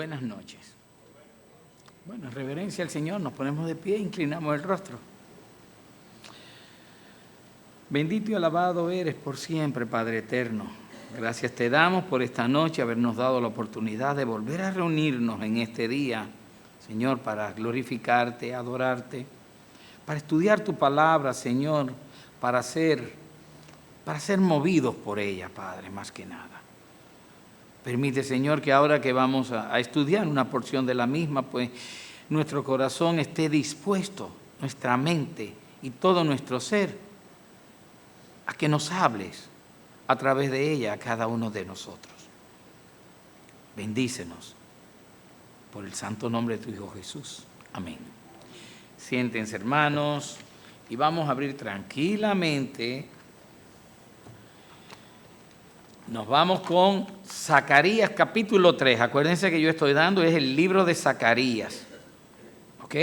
Buenas noches. Bueno, en reverencia al Señor nos ponemos de pie e inclinamos el rostro. Bendito y alabado eres por siempre, Padre eterno. Gracias te damos por esta noche, habernos dado la oportunidad de volver a reunirnos en este día, Señor, para glorificarte, adorarte, para estudiar tu palabra, Señor, para ser movidos por ella, Padre, más que nada. Permite, Señor, que ahora que vamos a estudiar una porción de la misma, pues nuestro corazón esté dispuesto, nuestra mente y todo nuestro ser, a que nos hables a través de ella a cada uno de nosotros. Bendícenos por el santo nombre de tu Hijo Jesús. Amén. Siéntense, hermanos, y vamos a abrir tranquilamente. Nos vamos con Zacarías capítulo 3. Acuérdense que yo estoy dando es el libro de Zacarías. ¿Ok?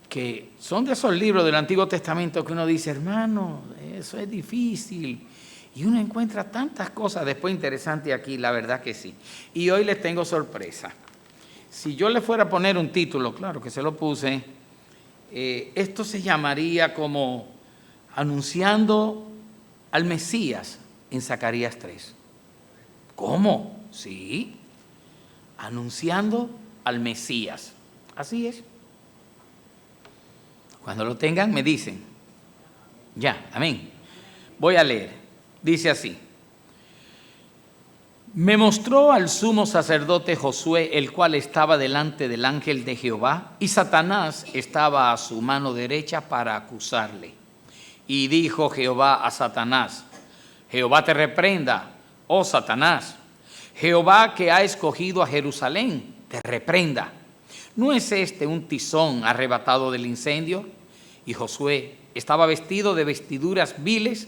Que son de esos libros del Antiguo Testamento que uno dice, hermano, eso es difícil. Y uno encuentra tantas cosas después interesantes aquí, la verdad que sí. Y hoy les tengo sorpresa. Si yo le fuera a poner un título, claro que se lo puse, esto se llamaría como Anunciando al Mesías en Zacarías 3. ¿Cómo? Sí, anunciando al Mesías. Así es. Cuando lo tengan me dicen. Ya, amén. Voy a leer. Dice así. Me mostró al sumo sacerdote Josué, el cual estaba delante del ángel de Jehová, y Satanás estaba a su mano derecha para acusarle. Y dijo Jehová a Satanás, Jehová te reprenda, oh Satanás. Jehová que ha escogido a Jerusalén, te reprenda. ¿No es este un tizón arrebatado del incendio? Y Josué estaba vestido de vestiduras viles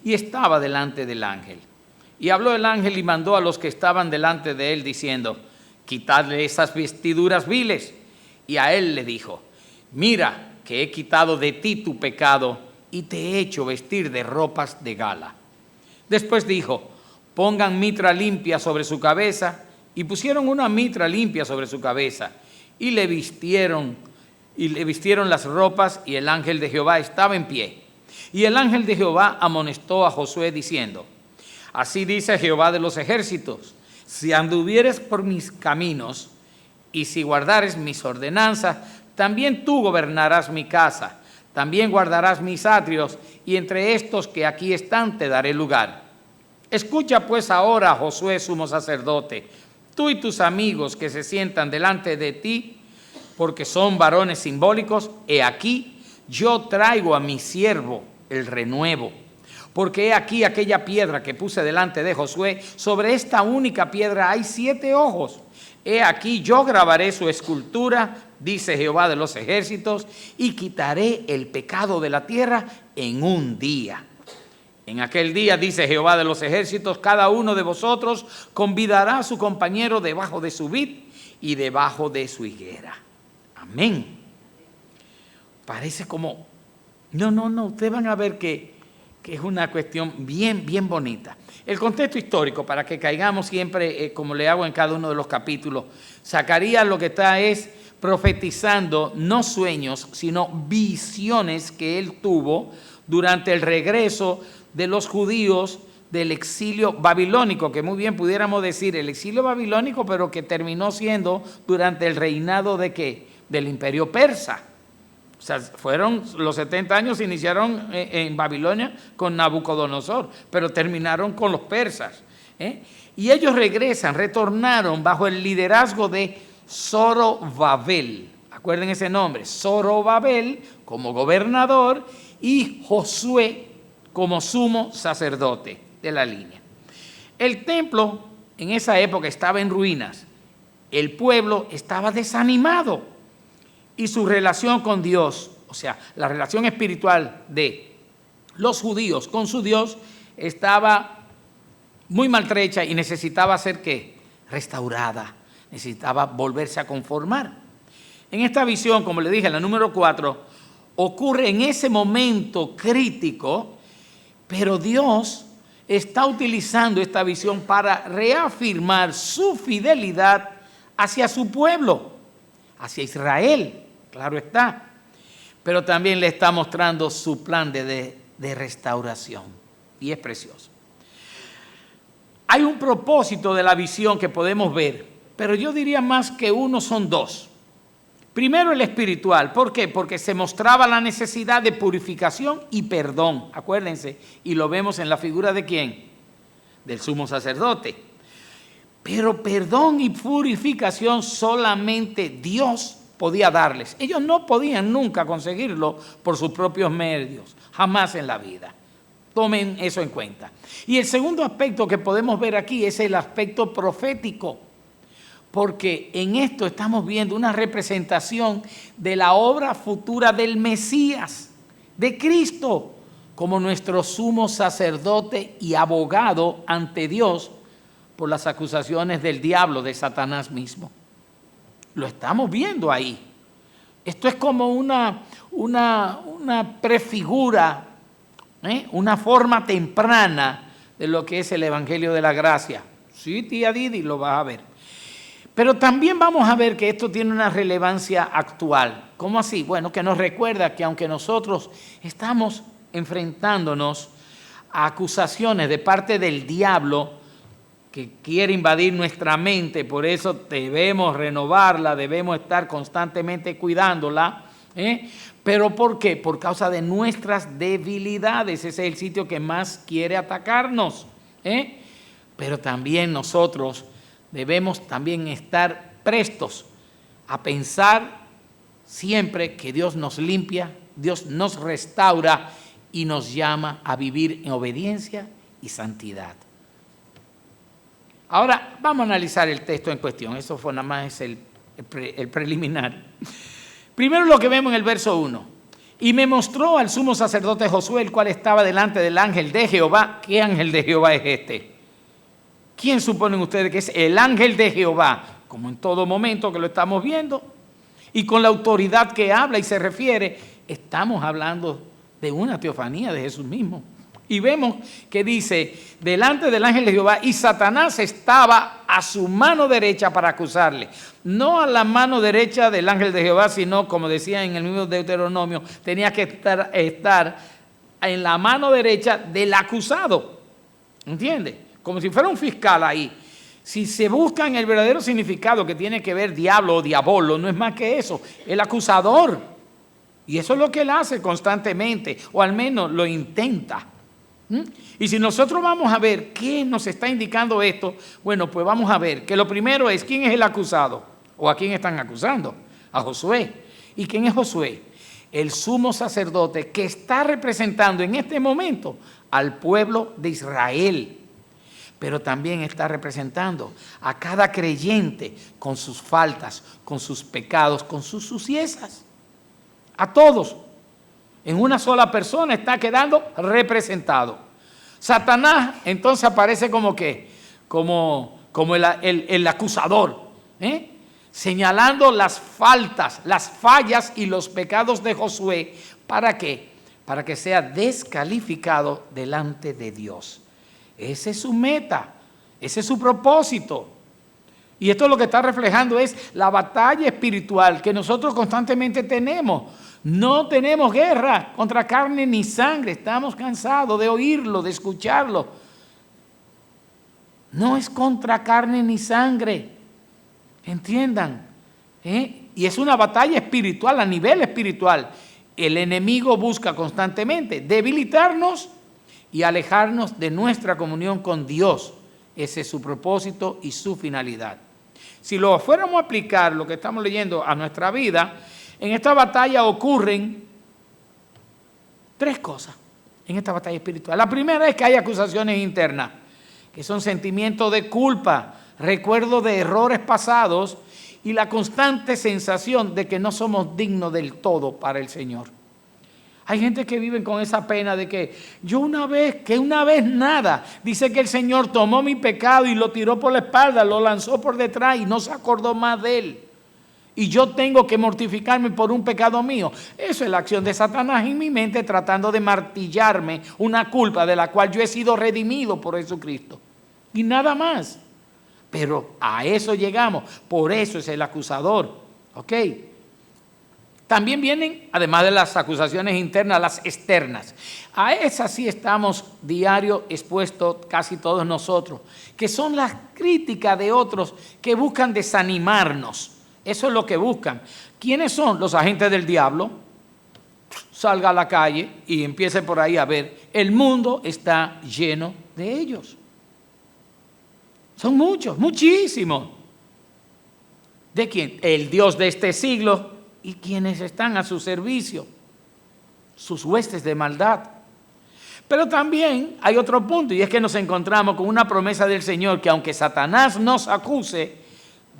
y estaba delante del ángel. Y habló el ángel y mandó a los que estaban delante de él, diciendo, quitadle esas vestiduras viles. Y a él le dijo, mira que he quitado de ti tu pecado y te he hecho vestir de ropas de gala. Después dijo, pongan mitra limpia sobre su cabeza, y pusieron una mitra limpia sobre su cabeza, y le vistieron las ropas, y el ángel de Jehová estaba en pie. Y el ángel de Jehová amonestó a Josué diciendo, así dice Jehová de los ejércitos, si anduvieres por mis caminos, y si guardares mis ordenanzas, también tú gobernarás mi casa, también guardarás mis atrios, y entre estos que aquí están te daré lugar. Escucha pues ahora, Josué, sumo sacerdote, tú y tus amigos que se sientan delante de ti, porque son varones simbólicos, he aquí, yo traigo a mi siervo el renuevo. Porque he aquí aquella piedra que puse delante de Josué, sobre esta única piedra hay 7 ojos. He aquí yo grabaré su escultura, dice Jehová de los ejércitos, y quitaré el pecado de la tierra en un día. En aquel día, dice Jehová de los ejércitos, cada uno de vosotros convidará a su compañero debajo de su vid y debajo de su higuera. Amén. Parece como... No, ustedes van a ver que es una cuestión bien bonita. El contexto histórico, para que caigamos siempre, como le hago en cada uno de los capítulos, Zacarías lo que está es profetizando no sueños, sino visiones que él tuvo durante el regreso de los judíos del exilio babilónico, que muy bien pudiéramos decir el exilio babilónico, pero que terminó siendo durante el reinado de ¿qué? Del imperio persa. O sea, fueron los 70 años, se iniciaron en Babilonia con Nabucodonosor, pero terminaron con los persas. Y ellos retornaron bajo el liderazgo de Zorobabel. Acuerden ese nombre, Zorobabel como gobernador y Josué como sumo sacerdote de la línea. El templo en esa época estaba en ruinas, el pueblo estaba desanimado y su relación con Dios, o sea, la relación espiritual de los judíos con su Dios estaba muy maltrecha y necesitaba ser ¿qué? Restaurada, necesitaba volverse a conformar. En esta visión, como le dije, la número 4, ocurre en ese momento crítico, pero Dios está utilizando esta visión para reafirmar su fidelidad hacia su pueblo, hacia Israel, claro está. Pero también le está mostrando su plan de restauración. Y es precioso. Hay un propósito de la visión que podemos ver, pero yo diría más que uno, son dos. Primero, el espiritual. ¿Por qué? Porque se mostraba la necesidad de purificación y perdón. Acuérdense, y lo vemos en la figura de ¿quién? Del sumo sacerdote. Pero perdón y purificación solamente Dios podía darles. Ellos no podían nunca conseguirlo por sus propios medios, jamás en la vida. Tomen eso en cuenta. Y el segundo aspecto que podemos ver aquí es el aspecto profético, porque en esto estamos viendo una representación de la obra futura del Mesías, de Cristo, como nuestro sumo sacerdote y abogado ante Dios por las acusaciones del diablo, de Satanás mismo. Lo estamos viendo ahí. Esto es como una prefigura, una forma temprana de lo que es el Evangelio de la Gracia. Sí, tía Didi, lo vas a ver. Pero también vamos a ver que esto tiene una relevancia actual. ¿Cómo así? Bueno, que nos recuerda que aunque nosotros estamos enfrentándonos a acusaciones de parte del diablo, que quiere invadir nuestra mente, por eso debemos renovarla, debemos estar constantemente cuidándola. ¿Pero por qué? Por causa de nuestras debilidades. Ese es el sitio que más quiere atacarnos. Pero también nosotros debemos también estar prestos a pensar siempre que Dios nos limpia, Dios nos restaura y nos llama a vivir en obediencia y santidad. Ahora vamos a analizar el texto en cuestión. Eso fue nada más el preliminar. Primero lo que vemos en el verso 1. Y me mostró al sumo sacerdote Josué, el cual estaba delante del ángel de Jehová. ¿Qué ángel de Jehová es este? ¿Quién suponen ustedes que es el ángel de Jehová? Como en todo momento que lo estamos viendo. Y con la autoridad que habla y se refiere, estamos hablando de una teofanía de Jesús mismo. Y vemos que dice, delante del ángel de Jehová, y Satanás estaba a su mano derecha para acusarle. No a la mano derecha del ángel de Jehová, sino, como decía en el mismo Deuteronomio, tenía que estar en la mano derecha del acusado. ¿Entiende? Como si fuera un fiscal ahí. Si se busca en el verdadero significado que tiene que ver diablo o diabolo, no es más que eso, el acusador. Y eso es lo que él hace constantemente, o al menos lo intenta. Y si nosotros vamos a ver qué nos está indicando esto, bueno, pues vamos a ver que lo primero es quién es el acusado, o a quién están acusando, a Josué. ¿Y quién es Josué? El sumo sacerdote que está representando en este momento al pueblo de Israel, pero también está representando a cada creyente con sus faltas, con sus pecados, con sus suciezas. A todos, en una sola persona está quedando representado. Satanás entonces aparece como ¿qué? Como el acusador, señalando las faltas, las fallas y los pecados de Josué. ¿Para qué? Para que sea descalificado delante de Dios. Esa es su meta, ese es su propósito. Y esto lo que está reflejando es la batalla espiritual que nosotros constantemente tenemos. No tenemos guerra contra carne ni sangre. Estamos cansados de oírlo, de escucharlo. No es contra carne ni sangre. Entiendan. Y es una batalla espiritual, a nivel espiritual. El enemigo busca constantemente debilitarnos y alejarnos de nuestra comunión con Dios. Ese es su propósito y su finalidad. Si lo fuéramos a aplicar, lo que estamos leyendo, a nuestra vida, en esta batalla ocurren tres cosas, en esta batalla espiritual. La primera es que hay acusaciones internas, que son sentimientos de culpa, recuerdo de errores pasados y la constante sensación de que no somos dignos del todo para el Señor. Hay gente que vive con esa pena de que una vez nada. Dice que el Señor tomó mi pecado y lo tiró por la espalda, lo lanzó por detrás y no se acordó más de él. Y yo tengo que mortificarme por un pecado mío. Eso es la acción de Satanás en mi mente, tratando de martillarme una culpa de la cual yo he sido redimido por Jesucristo. Y nada más. Pero a eso llegamos, por eso es el acusador, ¿ok? También vienen, además de las acusaciones internas, las externas. A esas sí estamos diario expuestos casi todos nosotros, que son las críticas de otros que buscan desanimarnos. Eso es lo que buscan. ¿Quiénes son? Los agentes del diablo. Salga a la calle y empiece por ahí a ver. El mundo está lleno de ellos. Son muchos, muchísimos. ¿De quién? El Dios de este siglo y quienes están a su servicio, sus huestes de maldad. Pero también hay otro punto, y es que nos encontramos con una promesa del Señor, que aunque Satanás nos acuse,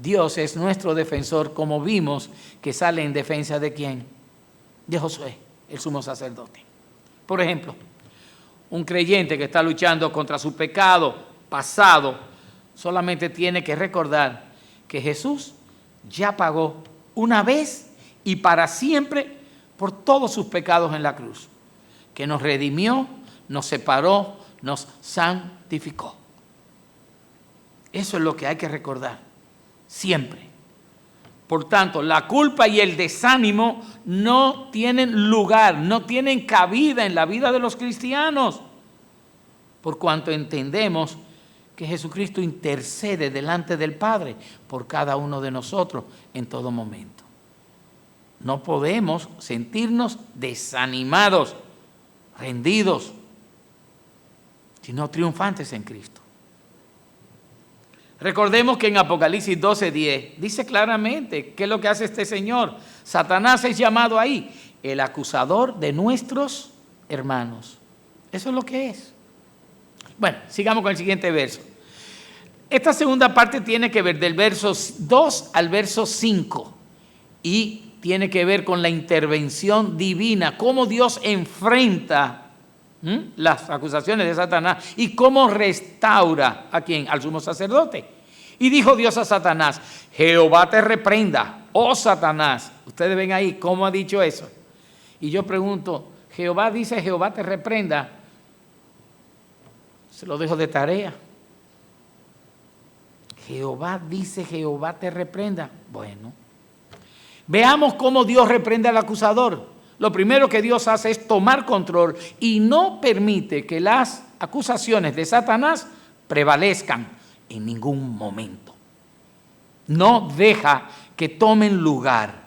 Dios es nuestro defensor, como vimos que sale en defensa de ¿quién? De Josué, el sumo sacerdote. Por ejemplo, un creyente que está luchando contra su pecado pasado, solamente tiene que recordar que Jesús ya pagó una vez y para siempre por todos sus pecados en la cruz, que nos redimió, nos separó, nos santificó. Eso es lo que hay que recordar, siempre. Por tanto, la culpa y el desánimo no tienen lugar, no tienen cabida en la vida de los cristianos, por cuanto entendemos que Jesucristo intercede delante del Padre por cada uno de nosotros en todo momento. No podemos sentirnos desanimados, rendidos, sino triunfantes en Cristo. Recordemos que en Apocalipsis 12:10 dice claramente qué es lo que hace este señor. Satanás es llamado ahí el acusador de nuestros hermanos. Eso es lo que es. Bueno, sigamos con el siguiente verso. Esta segunda parte tiene que ver del verso 2 al verso 5 y tiene que ver con la intervención divina, cómo Dios enfrenta las acusaciones de Satanás y cómo restaura ¿a quién? Al sumo sacerdote. Y dijo Dios a Satanás: Jehová te reprenda, oh Satanás. Ustedes ven ahí cómo ha dicho eso. Y yo pregunto, Jehová dice Jehová te reprenda. Se lo dejo de tarea. Jehová dice Jehová te reprenda. Bueno, veamos cómo Dios reprende al acusador. Lo primero que Dios hace es tomar control y no permite que las acusaciones de Satanás prevalezcan en ningún momento. No deja que tomen lugar.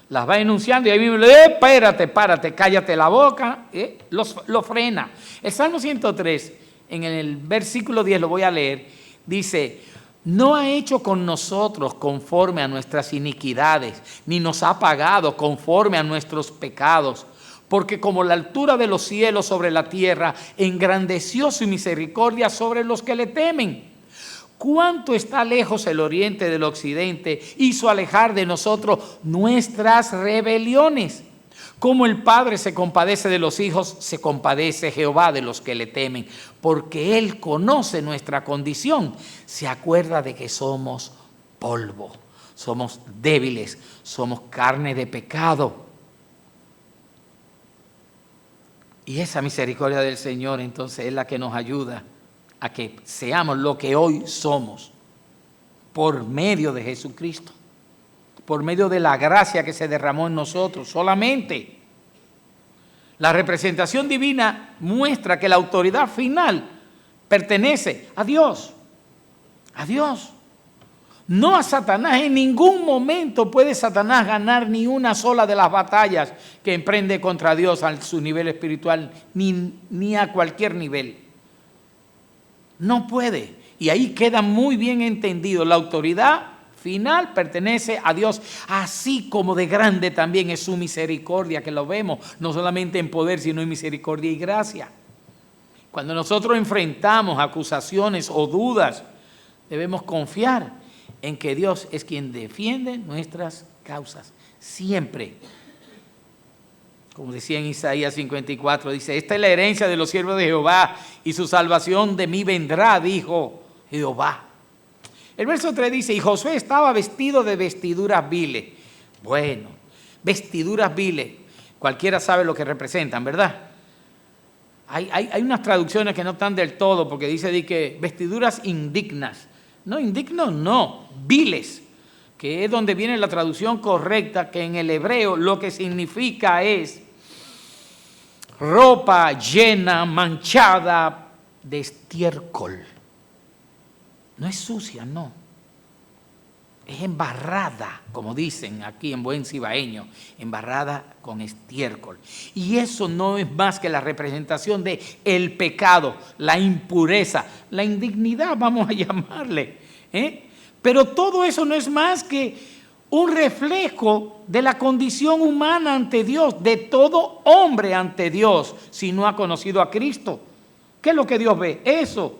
Las va enunciando y ahí mismo le dice: espérate, párate, cállate la boca. Lo frena. El Salmo 103, en el versículo 10, lo voy a leer, dice: no ha hecho con nosotros conforme a nuestras iniquidades, ni nos ha pagado conforme a nuestros pecados, porque como la altura de los cielos sobre la tierra, engrandeció su misericordia sobre los que le temen. Cuánto está lejos el oriente del occidente, hizo alejar de nosotros nuestras rebeliones. Como el Padre se compadece de los hijos, se compadece Jehová de los que le temen, porque Él conoce nuestra condición, se acuerda de que somos polvo, somos débiles, somos carne de pecado. Y esa misericordia del Señor entonces es la que nos ayuda a que seamos lo que hoy somos, por medio de Jesucristo. Por medio de la gracia que se derramó en nosotros solamente. La representación divina muestra que la autoridad final pertenece a Dios. A Dios. No a Satanás. En ningún momento puede Satanás ganar ni una sola de las batallas que emprende contra Dios a su nivel espiritual, ni a cualquier nivel. No puede. Y ahí queda muy bien entendido. La autoridad final pertenece a Dios, así como de grande también es su misericordia, que lo vemos no solamente en poder, sino en misericordia y gracia. Cuando nosotros enfrentamos acusaciones o dudas, debemos confiar en que Dios es quien defiende nuestras causas, siempre. Como decía en Isaías 54, dice: esta es la herencia de los siervos de Jehová y su salvación de mí vendrá, dijo Jehová. El verso 3 dice: y Josué estaba vestido de vestiduras viles. Bueno, vestiduras viles, cualquiera sabe lo que representan, ¿verdad? Hay unas traducciones que no están del todo, porque dice que vestiduras indignas, No, indignos no, viles, que es donde viene la traducción correcta, que en el hebreo lo que significa es ropa llena, manchada de estiércol. No es sucia, no. Es embarrada, como dicen aquí en buen cibaeño, embarrada con estiércol. Y eso no es más que la representación de el pecado, la impureza, la indignidad, vamos a llamarle. Pero todo eso no es más que un reflejo de la condición humana ante Dios, de todo hombre ante Dios, si no ha conocido a Cristo. ¿Qué es lo que Dios ve? Eso.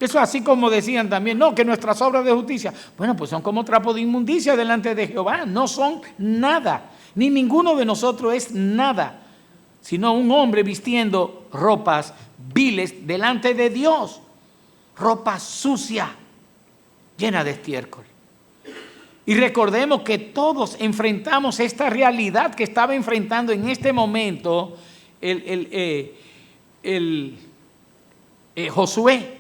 Eso así como decían también, no, que nuestras obras de justicia, bueno, pues son como trapo de inmundicia delante de Jehová, no son nada, ni ninguno de nosotros es nada, sino un hombre vistiendo ropas viles delante de Dios, ropa sucia, llena de estiércol. Y recordemos que todos enfrentamos esta realidad que estaba enfrentando en este momento Josué,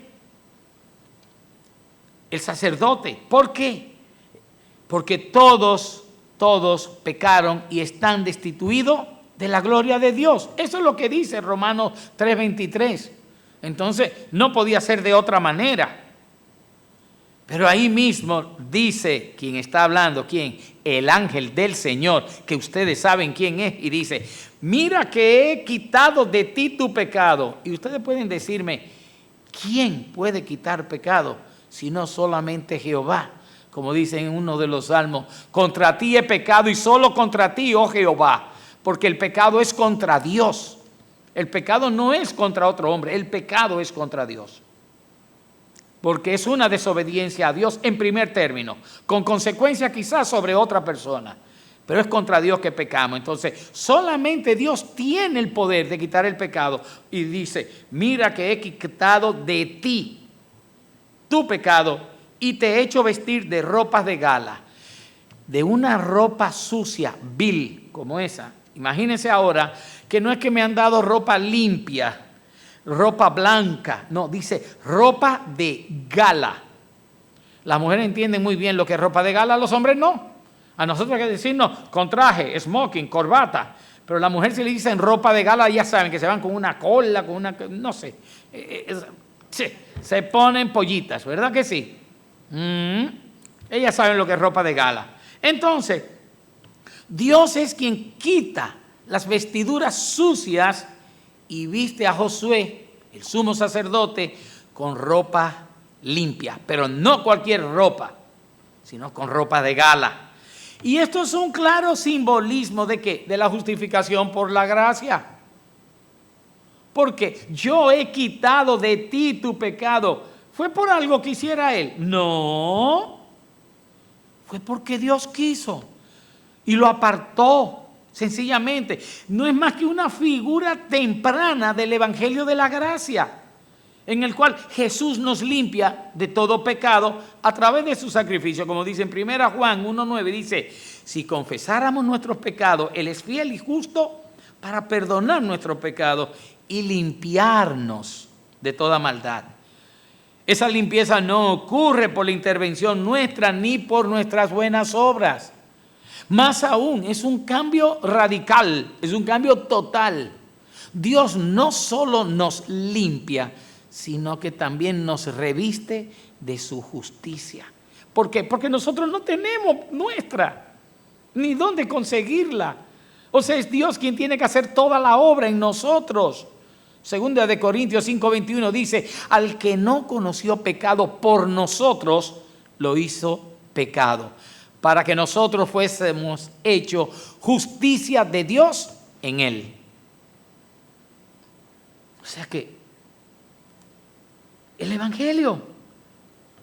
el sacerdote. ¿Por qué? Porque todos pecaron y están destituidos de la gloria de Dios. Eso es lo que dice Romanos 3:23. Entonces, no podía ser de otra manera. Pero ahí mismo dice, ¿quién está hablando? ¿Quién? El ángel del Señor, que ustedes saben quién es, y dice, mira que he quitado de ti tu pecado. Y ustedes pueden decirme, ¿quién puede quitar pecado? Sino solamente Jehová, como dice en uno de los salmos, contra ti he pecado y solo contra ti, oh Jehová, porque el pecado es contra Dios. El pecado no es contra otro hombre, el pecado es contra Dios. Porque es una desobediencia a Dios en primer término, con consecuencia quizás sobre otra persona, pero es contra Dios que pecamos. Entonces, solamente Dios tiene el poder de quitar el pecado y dice, mira que he quitado de ti tu pecado y te he hecho vestir de ropas de gala, de una ropa sucia, vil como esa. Imagínense ahora que no es que me han dado ropa limpia, ropa blanca, no, dice ropa de gala. Las mujeres entienden muy bien lo que es ropa de gala, los hombres no. A nosotros hay que decirnos con traje, smoking, corbata, pero a la mujer si le dicen ropa de gala, ya saben que se van con una cola, con una, no sé, sí, se ponen pollitas, ¿verdad que sí? Ellas saben lo que es ropa de gala. Entonces, Dios es quien quita las vestiduras sucias y viste a Josué, el sumo sacerdote, con ropa limpia, pero no cualquier ropa, sino con ropa de gala. Y esto es un claro simbolismo ¿de qué? De la justificación por la gracia. Porque yo he quitado de ti tu pecado. ¿Fue por algo que hiciera él? No. Fue porque Dios quiso y lo apartó. Sencillamente, no es más que una figura temprana del Evangelio de la Gracia, en el cual Jesús nos limpia de todo pecado a través de su sacrificio. Como dice en 1 Juan 1:9, dice, si confesáramos nuestros pecados, Él es fiel y justo para perdonar nuestros pecados y limpiarnos de toda maldad. Esa limpieza no ocurre por la intervención nuestra ni por nuestras buenas obras. Más aún, es un cambio radical, es un cambio total. Dios no solo nos limpia, sino que también nos reviste de su justicia. ¿Por qué? Porque nosotros no tenemos nuestra, ni dónde conseguirla. O sea, es Dios quien tiene que hacer toda la obra en nosotros. Segunda de Corintios 5:21 dice, al que no conoció pecado por nosotros, lo hizo pecado, para que nosotros fuésemos hecho justicia de Dios en él. O sea que el Evangelio,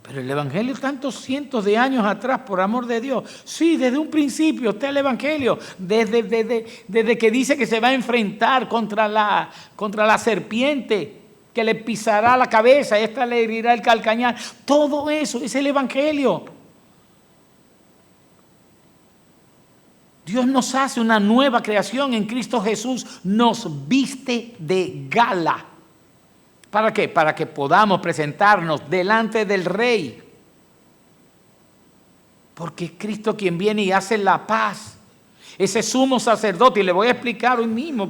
pero el Evangelio tantos cientos de años atrás, por amor de Dios, sí, desde un principio está el Evangelio, desde que dice que se va a enfrentar contra la serpiente, que le pisará la cabeza, esta le herirá el calcañar, todo eso es el Evangelio. Dios nos hace una nueva creación en Cristo Jesús, nos viste de gala. ¿Para qué? Para que podamos presentarnos delante del Rey. Porque es Cristo quien viene y hace la paz. Ese sumo sacerdote, y le voy a explicar hoy mismo,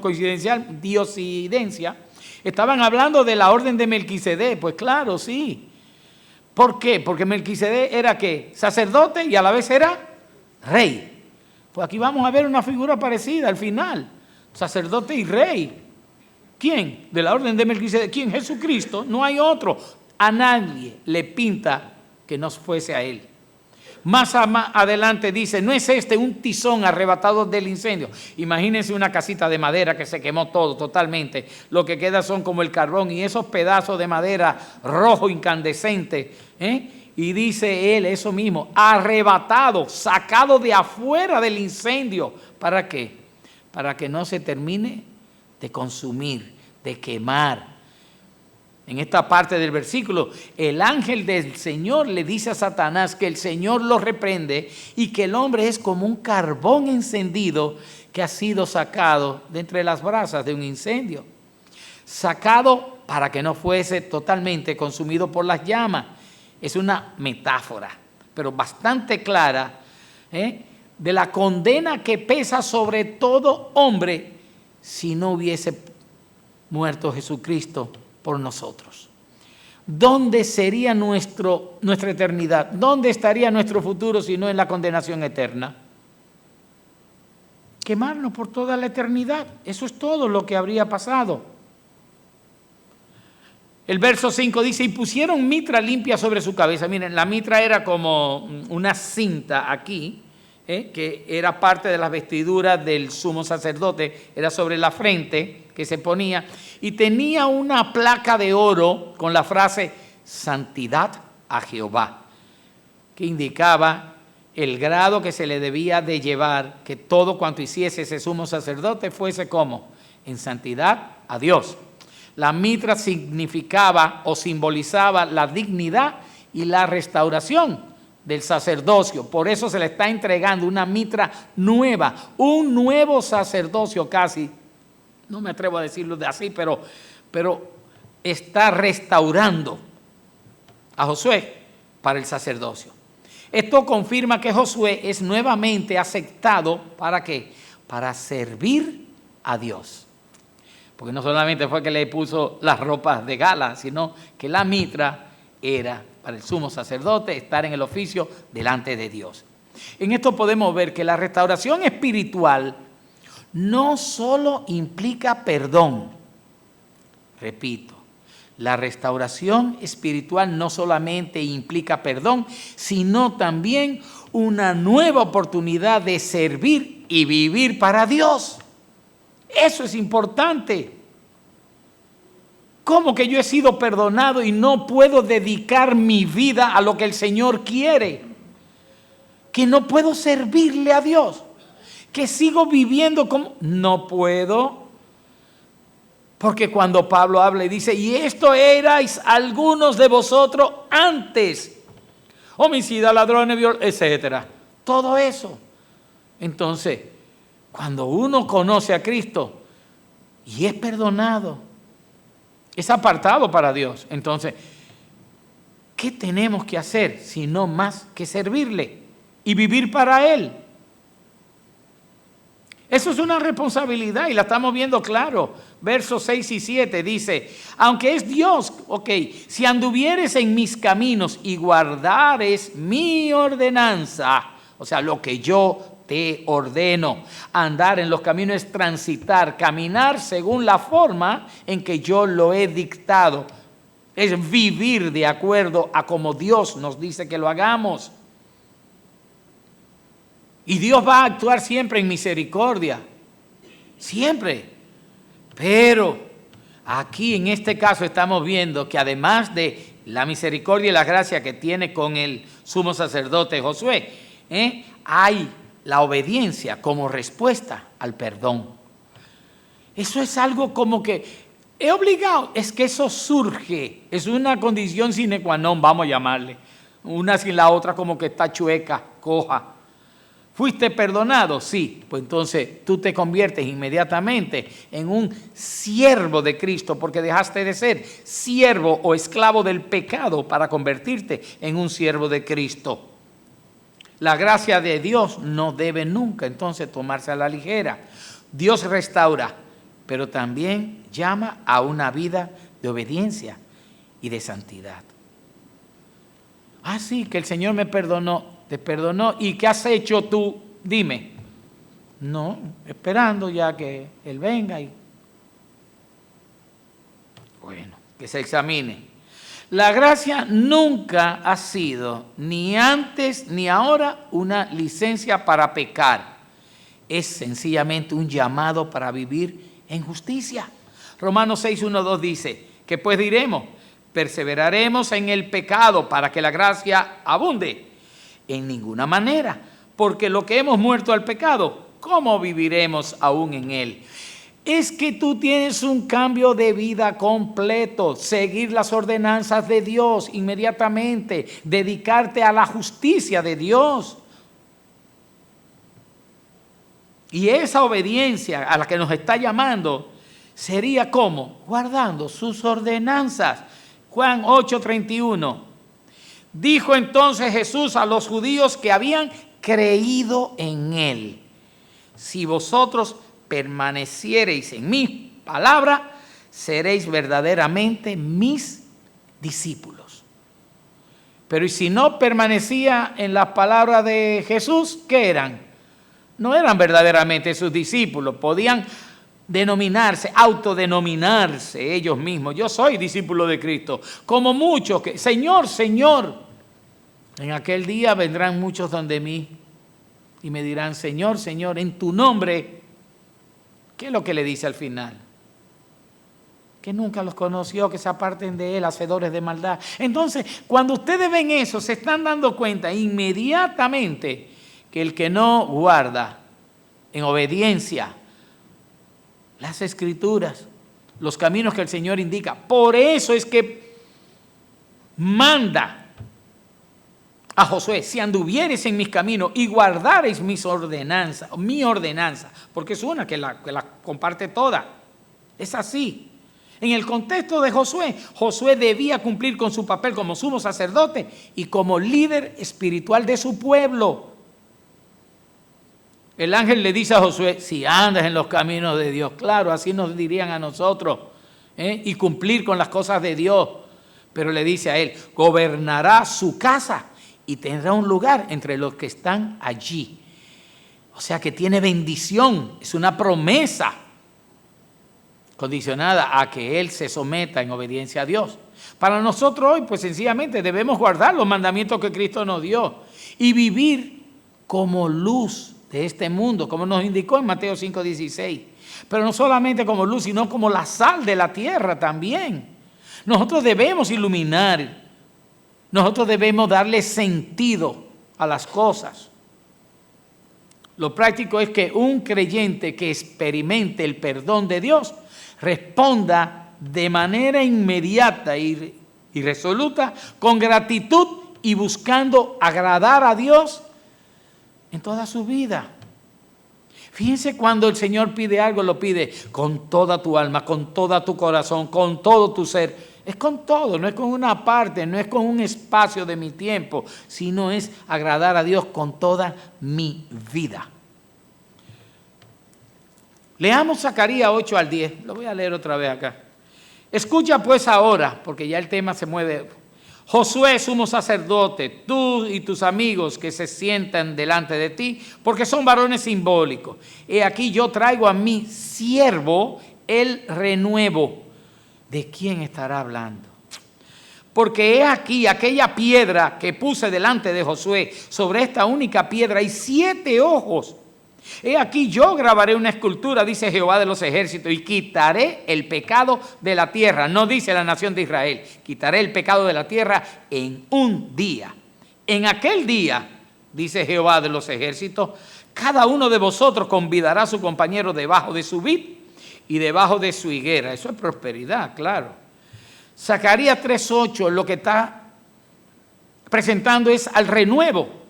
diosidencia, estaban hablando de la orden de Melquisedec. Pues claro, sí. ¿Por qué? Porque Melquisedec era ¿qué? Sacerdote y a la vez era rey. Pues aquí vamos a ver una figura parecida al final. Sacerdote y rey. ¿Quién? De la orden de Melquisedec. ¿Quién? Jesucristo. No hay otro. A nadie le pinta que no fuese a él. Más adelante dice, ¿no es este un tizón arrebatado del incendio? Imagínense una casita de madera que se quemó todo totalmente. Lo que queda son como el carbón y esos pedazos de madera rojo incandescente. Y dice él eso mismo, arrebatado, sacado de afuera del incendio. ¿Para qué? Para que no se termine de consumir, de quemar. En esta parte del versículo, el ángel del Señor le dice a Satanás que el Señor lo reprende y que el hombre es como un carbón encendido que ha sido sacado de entre las brasas de un incendio. Sacado para que no fuese totalmente consumido por las llamas. Es una metáfora, pero bastante clara, de la condena que pesa sobre todo hombre si no hubiese muerto Jesucristo por nosotros. ¿Dónde sería nuestra eternidad? ¿Dónde estaría nuestro futuro si no en la condenación eterna? Quemarnos por toda la eternidad. Eso es todo lo que habría pasado. El verso 5 dice, y pusieron mitra limpia sobre su cabeza. Miren, la mitra era como una cinta aquí, que era parte de las vestiduras del sumo sacerdote, era sobre la frente que se ponía, y tenía una placa de oro con la frase santidad a Jehová, que indicaba el grado que se le debía de llevar, que todo cuanto hiciese ese sumo sacerdote fuese como en santidad a Dios. La mitra significaba o simbolizaba la dignidad y la restauración del sacerdocio. Por eso se le está entregando una mitra nueva, un nuevo sacerdocio casi. No me atrevo a decirlo de así, pero está restaurando a Josué para el sacerdocio. Esto confirma que Josué es nuevamente aceptado, ¿para qué? Para servir a Dios. Porque no solamente fue que le puso las ropas de gala, sino que la mitra era para el sumo sacerdote estar en el oficio delante de Dios. En esto podemos ver que la restauración espiritual no solo implica perdón. Repito, la restauración espiritual no solamente implica perdón, sino también una nueva oportunidad de servir y vivir para Dios. Eso es importante. ¿Cómo que yo he sido perdonado y no puedo dedicar mi vida a lo que el Señor quiere? Que no puedo servirle a Dios. Que sigo viviendo como... No puedo. Porque cuando Pablo habla y dice, y esto erais algunos de vosotros antes. Homicidas, ladrones, etcétera. Todo eso. Entonces, cuando uno conoce a Cristo y es perdonado, es apartado para Dios. Entonces, ¿qué tenemos que hacer si no más que servirle y vivir para Él? Eso es una responsabilidad y la estamos viendo claro. Versos 6 y 7 dice, aunque es Dios, si anduvieres en mis caminos y guardares mi ordenanza, o sea, lo que yo te ordeno, andar en los caminos es transitar, caminar según la forma en que yo lo he dictado. Es vivir de acuerdo a como Dios nos dice que lo hagamos. Y Dios va a actuar siempre en misericordia, siempre. Pero aquí en este caso estamos viendo que además de la misericordia y la gracia que tiene con el sumo sacerdote Josué, hay la obediencia como respuesta al perdón. Eso es algo como que es obligado, es que eso surge, es una condición sine qua non, vamos a llamarle. Una sin la otra como que está chueca, coja. ¿Fuiste perdonado? Sí. Pues entonces tú te conviertes inmediatamente en un siervo de Cristo, porque dejaste de ser siervo o esclavo del pecado para convertirte en un siervo de Cristo. La gracia de Dios no debe nunca entonces tomarse a la ligera. Dios restaura, pero también llama a una vida de obediencia y de santidad. Ah, sí, que el Señor me perdonó. Te perdonó. ¿Y qué has hecho tú? Dime. No, esperando ya que Él venga. Bueno, que se examine. La gracia nunca ha sido, ni antes ni ahora, una licencia para pecar. Es sencillamente un llamado para vivir en justicia. Romanos 6, 1, 2 dice, ¿qué pues diremos? ¿Perseveraremos en el pecado para que la gracia abunde? En ninguna manera, porque lo que hemos muerto al pecado, ¿cómo viviremos aún en él? Es que tú tienes un cambio de vida completo, seguir las ordenanzas de Dios inmediatamente, dedicarte a la justicia de Dios. Y esa obediencia a la que nos está llamando sería como guardando sus ordenanzas. Juan 8:31. Dijo entonces Jesús a los judíos que habían creído en Él: si vosotros permaneciereis en mi palabra, seréis verdaderamente mis discípulos. Pero ¿y si no permanecía en las palabras de Jesús? ¿Qué eran? No eran verdaderamente sus discípulos. Podían denominarse, autodenominarse ellos mismos. Yo soy discípulo de Cristo. Como muchos que, Señor, Señor. En aquel día vendrán muchos donde mí y me dirán, Señor, Señor, en tu nombre. ¿Qué es lo que le dice al final? Que nunca los conoció, que se aparten de él, hacedores de maldad. Entonces, cuando ustedes ven eso, se están dando cuenta inmediatamente que el que no guarda en obediencia las Escrituras, los caminos que el Señor indica, por eso es que manda a Josué: si anduvieres en mis caminos y guardareis mis ordenanzas, mi ordenanza, porque es una que la comparte toda. Es así. En el contexto de Josué, Josué debía cumplir con su papel como sumo sacerdote y como líder espiritual de su pueblo. El ángel le dice a Josué: si andas en los caminos de Dios, claro, así nos dirían a nosotros, y cumplir con las cosas de Dios. Pero le dice a él: gobernará su casa y tendrá un lugar entre los que están allí. O sea que tiene bendición, es una promesa condicionada a que él se someta en obediencia a Dios. Para nosotros hoy, pues sencillamente debemos guardar los mandamientos que Cristo nos dio y vivir como luz de este mundo, como nos indicó en Mateo 5:16. Pero no solamente como luz, sino como la sal de la tierra también. Nosotros debemos iluminar, nosotros debemos darle sentido a las cosas. Lo práctico es que un creyente que experimente el perdón de Dios responda de manera inmediata y resoluta, con gratitud y buscando agradar a Dios en toda su vida. Fíjense, cuando el Señor pide algo, lo pide con toda tu alma, con todo tu corazón, con todo tu ser. Es con todo, no es con una parte, no es con un espacio de mi tiempo, sino es agradar a Dios con toda mi vida. Leamos Zacarías 8-10, lo voy a leer otra vez acá. Escucha pues ahora, porque ya el tema se mueve. Josué, sumo sacerdote, tú y tus amigos que se sientan delante de ti, porque son varones simbólicos. He aquí yo traigo a mi siervo el renuevo. ¿De quién estará hablando? Porque he aquí aquella piedra que puse delante de Josué, sobre esta única piedra hay 7 ojos. He aquí yo grabaré una escultura, dice Jehová de los ejércitos, y quitaré el pecado de la tierra. No dice la nación de Israel, quitaré el pecado de la tierra en un día. En aquel día, dice Jehová de los ejércitos, cada uno de vosotros convidará a su compañero debajo de su vid y debajo de su higuera. Eso es prosperidad, claro. Zacarías 3:8 lo que está presentando es al renuevo.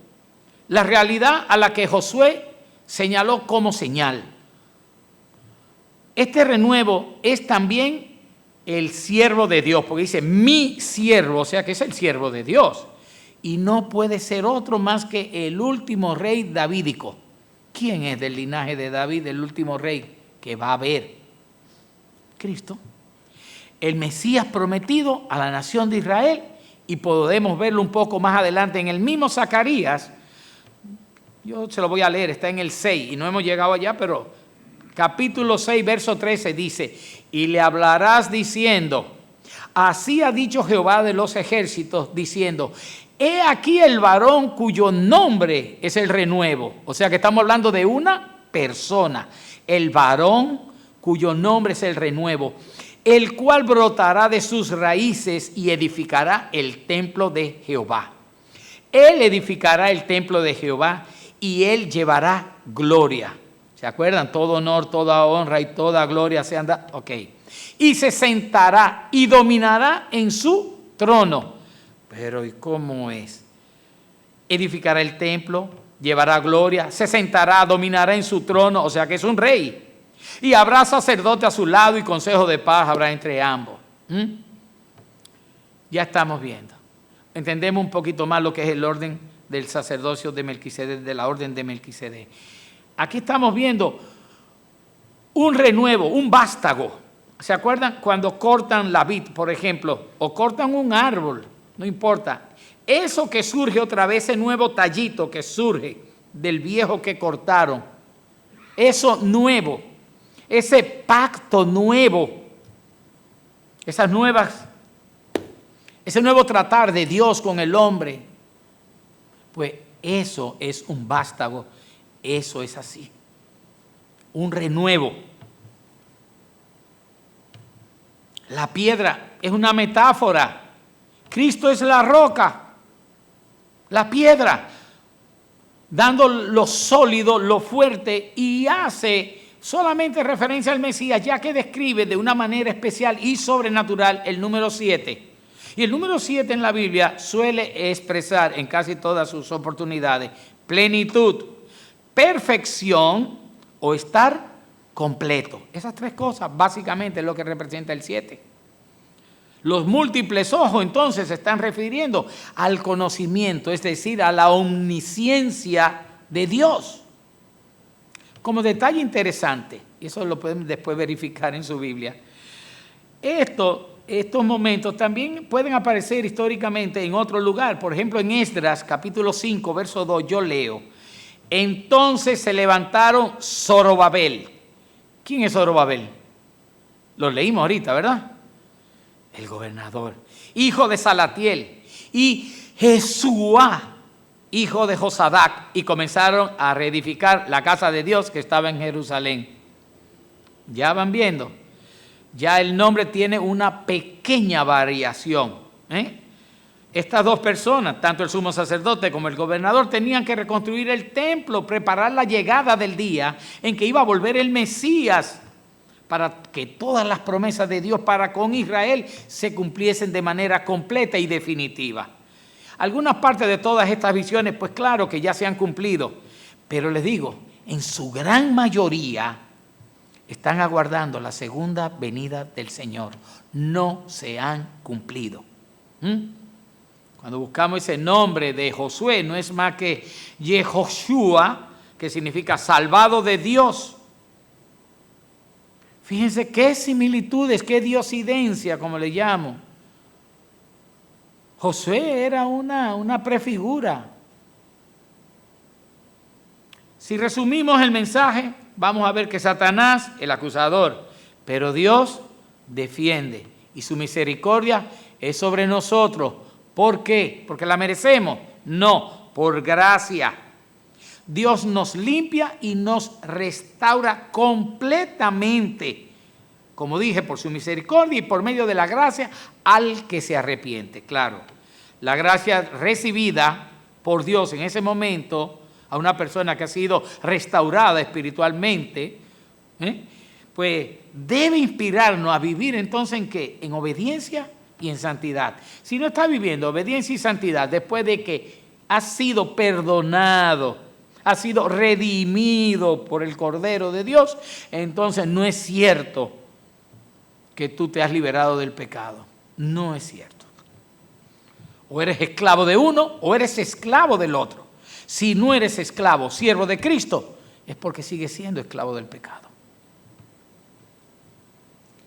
la realidad a la que Josué señaló como señal. Este renuevo es también el siervo de Dios, porque dice mi siervo, o sea que es el siervo de Dios. Y no puede ser otro más que el último rey davídico. ¿Quién es del linaje de David, el último rey que va a haber? Cristo. El Mesías prometido a la nación de Israel, y podemos verlo un poco más adelante en el mismo Zacarías. Yo se lo voy a leer, está en el 6 y no hemos llegado allá, pero capítulo 6, verso 13 dice, y le hablarás diciendo, así ha dicho Jehová de los ejércitos, diciendo, he aquí el varón cuyo nombre es el renuevo. O sea que estamos hablando de una persona, el varón cuyo nombre es el renuevo, el cual brotará de sus raíces y edificará el templo de Jehová. Él edificará el templo de Jehová y él llevará gloria. ¿Se acuerdan? Todo honor, toda honra y toda gloria sean dadas. Ok. Y se sentará y dominará en su trono. Pero ¿y cómo es? Edificará el templo, llevará gloria, se sentará, dominará en su trono, o sea que es un rey. Y habrá sacerdote a su lado y consejo de paz habrá entre ambos. Ya estamos viendo. Entendemos un poquito más lo que es el orden del sacerdocio de Melquisedec, de la orden de Melquisedec. Aquí estamos viendo un renuevo, un vástago. ¿Se acuerdan cuando cortan la vid, por ejemplo, o cortan un árbol? No importa. Eso que surge otra vez, ese nuevo tallito que surge del viejo que cortaron, eso nuevo, ese pacto nuevo, ese nuevo tratar de Dios con el hombre, pues eso es un vástago, eso es así, un renuevo. La piedra es una metáfora, Cristo es la roca, la piedra, dando lo sólido, lo fuerte, y hace solamente referencia al Mesías, ya que describe de una manera especial y sobrenatural el número 7. Y el número 7 en la Biblia suele expresar en casi todas sus oportunidades plenitud, perfección o estar completo. Esas tres cosas básicamente es lo que representa el 7. Los múltiples ojos entonces se están refiriendo al conocimiento, es decir, a la omnisciencia de Dios. Como detalle interesante, y eso lo pueden después verificar en su Biblia, estos momentos también pueden aparecer históricamente en otro lugar. Por ejemplo, en Esdras, capítulo 5, verso 2, yo leo, entonces se levantaron Zorobabel. ¿Quién es Zorobabel? Lo leímos ahorita, ¿verdad? El gobernador, hijo de Salatiel, y Jesuá, hijo de Josadac, y comenzaron a reedificar la casa de Dios que estaba en Jerusalén. Ya van viendo, ya el nombre tiene una pequeña variación. Estas dos personas, tanto el sumo sacerdote como el gobernador, tenían que reconstruir el templo, preparar la llegada del día en que iba a volver el Mesías, para que todas las promesas de Dios para con Israel se cumpliesen de manera completa y definitiva. Algunas partes de todas estas visiones, pues claro que ya se han cumplido, pero les digo, en su gran mayoría están aguardando la segunda venida del Señor. No se han cumplido. Cuando buscamos ese nombre de Josué, no es más que Yehoshua, que significa salvado de Dios. Fíjense qué similitudes, qué diosidencia, como le llamo. Josué era una prefigura. Si resumimos el mensaje, vamos a ver que Satanás, el acusador, pero Dios defiende y su misericordia es sobre nosotros. ¿Por qué? ¿Porque la merecemos? No, por gracia. Dios nos limpia y nos restaura completamente, como dije, por su misericordia y por medio de la gracia al que se arrepiente. Claro, la gracia recibida por Dios en ese momento a una persona que ha sido restaurada espiritualmente, pues debe inspirarnos a vivir entonces ¿en qué? En obediencia y en santidad. Si no está viviendo obediencia y santidad después de que has sido perdonado, has sido redimido por el Cordero de Dios, entonces no es cierto que tú te has liberado del pecado. No es cierto. O eres esclavo de uno o eres esclavo del otro. Si no eres esclavo, siervo de Cristo, es porque sigues siendo esclavo del pecado.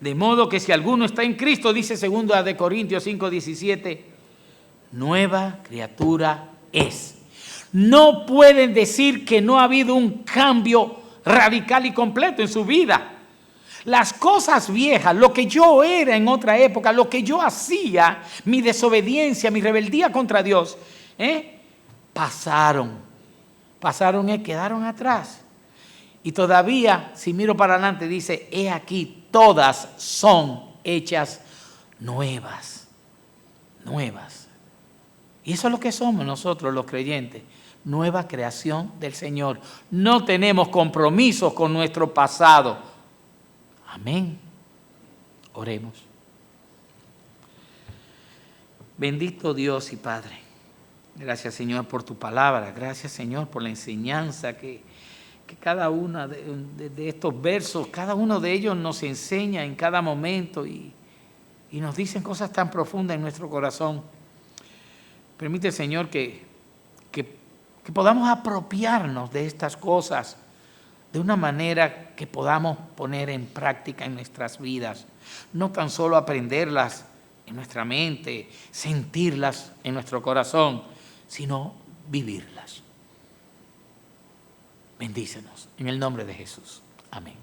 De modo que si alguno está en Cristo, dice 2 de Corintios 5:17, nueva criatura es. No pueden decir que no ha habido un cambio radical y completo en su vida. Las cosas viejas, lo que yo era en otra época, lo que yo hacía, mi desobediencia, mi rebeldía contra Dios, pasaron, quedaron atrás. Y todavía, si miro para adelante, dice, he aquí, todas son hechas nuevas. Nuevas. Y eso es lo que somos nosotros los creyentes. Nueva creación del Señor. No tenemos compromisos con nuestro pasado. Amén. Oremos. Bendito Dios y Padre. Gracias, Señor, por tu palabra. Gracias, Señor, por la enseñanza que cada uno de estos versos, cada uno de ellos nos enseña en cada momento y nos dicen cosas tan profundas en nuestro corazón. Permite, Señor, que podamos apropiarnos de estas cosas de una manera que podamos poner en práctica en nuestras vidas. No tan solo aprenderlas en nuestra mente, sentirlas en nuestro corazón, sino vivirlas. Bendícenos en el nombre de Jesús. Amén.